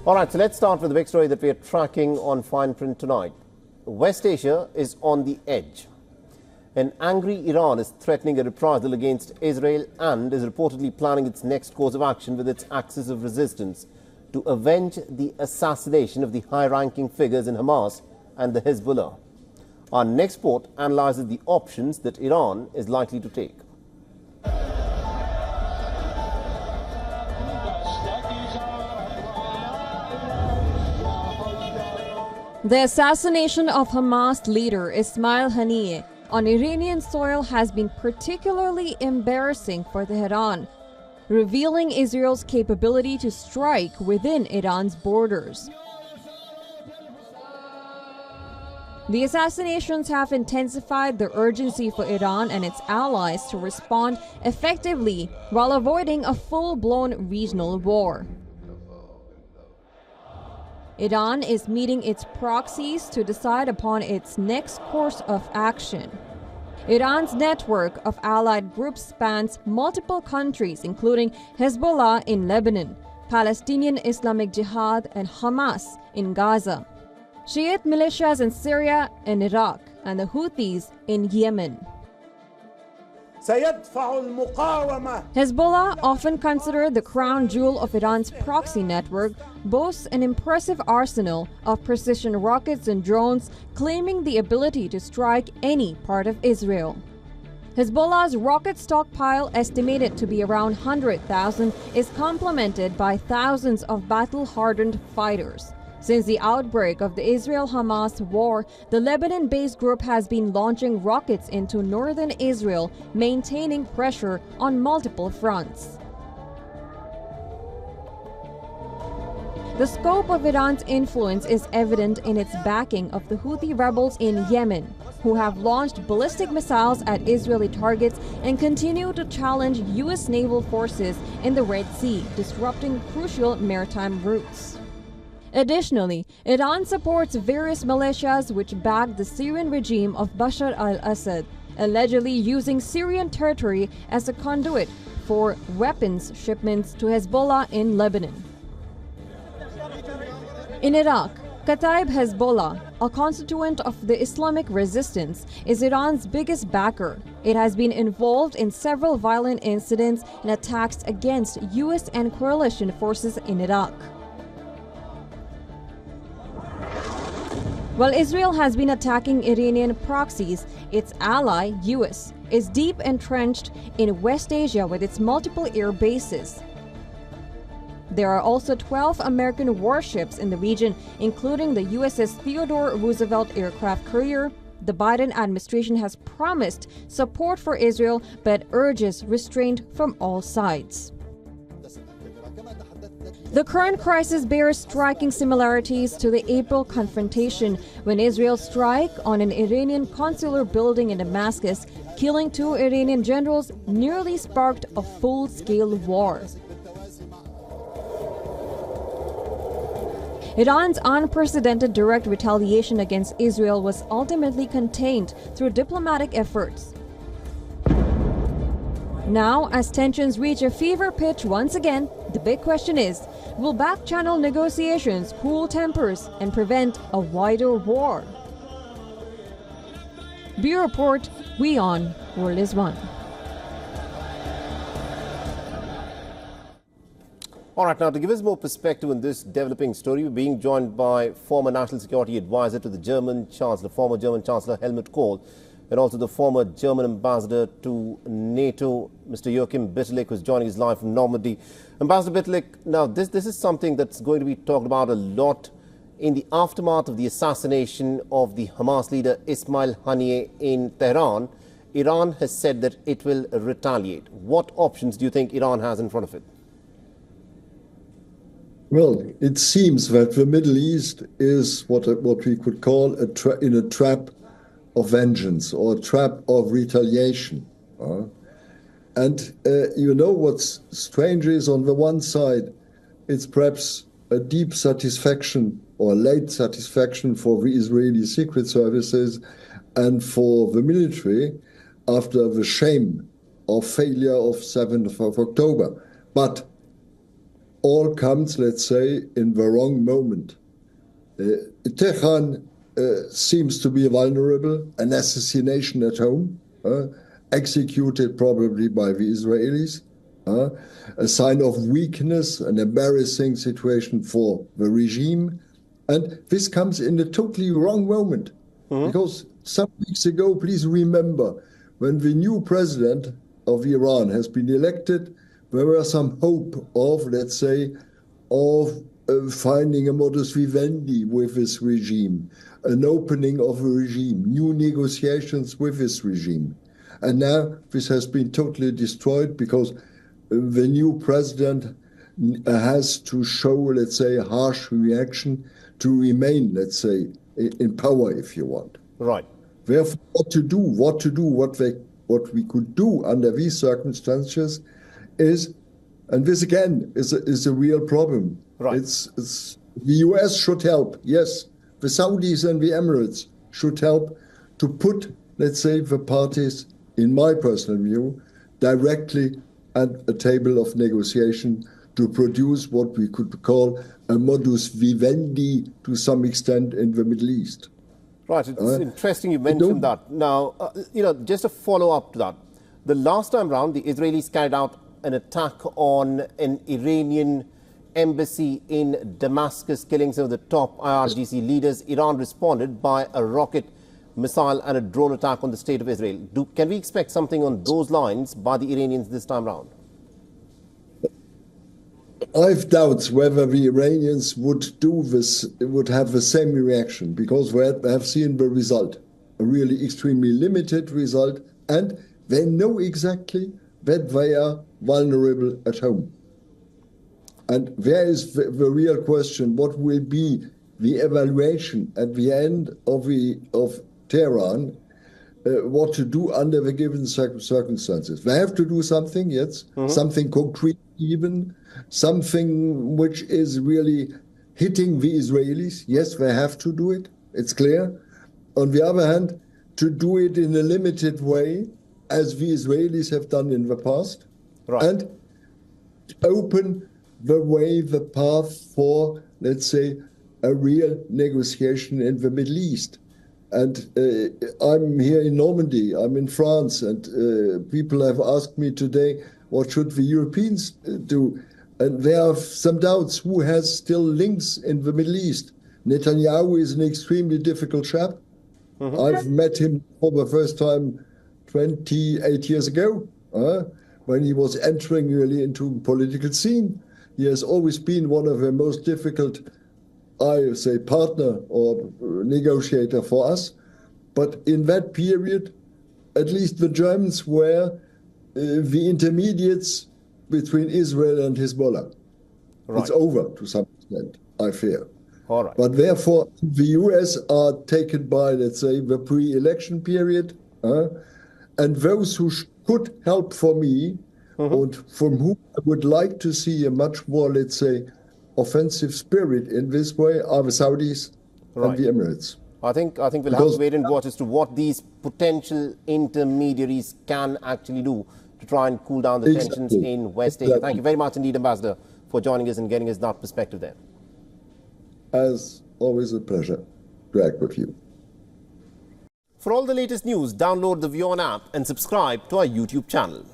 All right, so let's start with the big story that we are tracking on Fineprint tonight. West Asia is on the edge. An angry Iran is threatening a reprisal against Israel and is reportedly planning its next course of action with its axis of resistance to avenge the assassination of the high-ranking figures in Hamas and the Hezbollah. Our next report analyzes the options that Iran is likely to take. The assassination of Hamas leader Ismail Haniyeh on Iranian soil has been particularly embarrassing for Tehran, revealing Israel's capability to strike within Iran's borders. The assassinations have intensified the urgency for Iran and its allies to respond effectively while avoiding a full-blown regional war. Iran is meeting its proxies to decide upon its next course of action. Iran's network of allied groups spans multiple countries, including Hezbollah in Lebanon, Palestinian Islamic Jihad, and Hamas in Gaza, Shiite militias in Syria and Iraq, and the Houthis in Yemen. Hezbollah, often considered the crown jewel of Iran's proxy network, boasts an impressive arsenal of precision rockets and drones, claiming the ability to strike any part of Israel. Hezbollah's rocket stockpile, estimated to be around 100,000, is complemented by thousands of battle-hardened fighters. Since the outbreak of the Israel-Hamas war, the Lebanon-based group has been launching rockets into northern Israel, maintaining pressure on multiple fronts. The scope of Iran's influence is evident in its backing of the Houthi rebels in Yemen, who have launched ballistic missiles at Israeli targets and continue to challenge U.S. naval forces in the Red Sea, disrupting crucial maritime routes. Additionally, Iran supports various militias which back the Syrian regime of Bashar al-Assad, allegedly using Syrian territory as a conduit for weapons shipments to Hezbollah in Lebanon. In Iraq, Kataib Hezbollah, a constituent of the Islamic resistance, is Iran's biggest backer. It has been involved in several violent incidents and attacks against U.S. and coalition forces in Iraq. While Israel has been attacking Iranian proxies, its ally, U.S., is deep entrenched in West Asia with its multiple air bases. There are also 12 American warships in the region, including the USS Theodore Roosevelt aircraft carrier. The Biden administration has promised support for Israel but urges restraint from all sides. The current crisis bears striking similarities to the April confrontation when Israel's strike on an Iranian consular building in Damascus, killing 2 Iranian generals, nearly sparked a full-scale war. Iran's unprecedented direct retaliation against Israel was ultimately contained through diplomatic efforts. Now, as tensions reach a fever pitch once again, the big question is, will back-channel negotiations cool tempers and prevent a wider war? Bureau Report, WION, World is One. All right, now to give us more perspective on this developing story, we're being joined by former National Security Advisor to the German Chancellor, former German Chancellor Helmut Kohl, and also the former German ambassador to NATO, Mr. Joachim Bitterlich, who's joining us live from Normandy. Ambassador Bitterlich, now this is something that's going to be talked about a lot in the aftermath of the assassination of the Hamas leader Ismail Haniyeh in Tehran. Iran has said that it will retaliate. What options do you think Iran has in front of it? Well, it seems that the Middle East is what we could call in a trap of vengeance or a trap of retaliation. And you know what's strange is, on the one side, it's perhaps a deep satisfaction or late satisfaction for the Israeli secret services and for the military after the shame of failure of 7th of October. But all comes, let's say, in the wrong moment. Tehran seems to be vulnerable, an assassination at home, executed probably by the Israelis, a sign of weakness, an embarrassing situation for the regime. And this comes in a totally wrong moment. Because some weeks ago, please remember, when the new president of Iran has been elected, there was some hope of, let's say, of finding a modus vivendi with this regime, an opening of a regime, new negotiations with this regime. And now this has been totally destroyed because the new president has to show, let's say, a harsh reaction to remain, let's say, in power, if you want. Right. Therefore, what we could do under these circumstances is, and this again is a real problem. Right. It's the US should help, yes. The Saudis and the Emirates should help to put, let's say, the parties, in my personal view, directly at a table of negotiation to produce what we could call a modus vivendi to some extent in the Middle East. Right, it's interesting you mentioned that. Now, just a follow-up to that. The last time round, the Israelis carried out an attack on an Iranian embassy in Damascus, killing some of the top IRGC leaders. Iran responded by a rocket, missile and a drone attack on the state of Israel. Can we expect something on those lines by the Iranians this time round? I've doubts whether the Iranians would do this, would have the same reaction, because we have seen the result, a really extremely limited result, and they know exactly that they are vulnerable at home. And there is the real question: what will be the evaluation at the end of Tehran? What to do under the given circumstances? They have to do something, yes, something concrete, even something which is really hitting the Israelis. Yes, they have to do it. It's clear. On the other hand, to do it in a limited way, as the Israelis have done in the past, right, and open the way, the path for, let's say, a real negotiation in the Middle East. And I'm here in Normandy, I'm in France, and people have asked me today, what should the Europeans do? And there are some doubts who has still links in the Middle East. Netanyahu is an extremely difficult chap. I've met him for the first time 28 years ago, when he was entering really into the political scene. He has always been one of the most difficult, I say, partner or negotiator for us. But in that period, at least the Germans were the intermediates between Israel and Hezbollah. Right. It's over to some extent, I fear. All right. But therefore, the US are taken by, let's say, the pre-election period, and those who could help for me, and from whom I would like to see a much more, let's say, offensive spirit in this way, are the Saudis and the Emirates. I think we'll have to wait and watch as to what these potential intermediaries can actually do to try and cool down the tensions in West Asia. Thank you very much indeed, Ambassador, for joining us and getting us that perspective there. As always, a pleasure to act with you. For all the latest news, download the WION app and subscribe to our YouTube channel.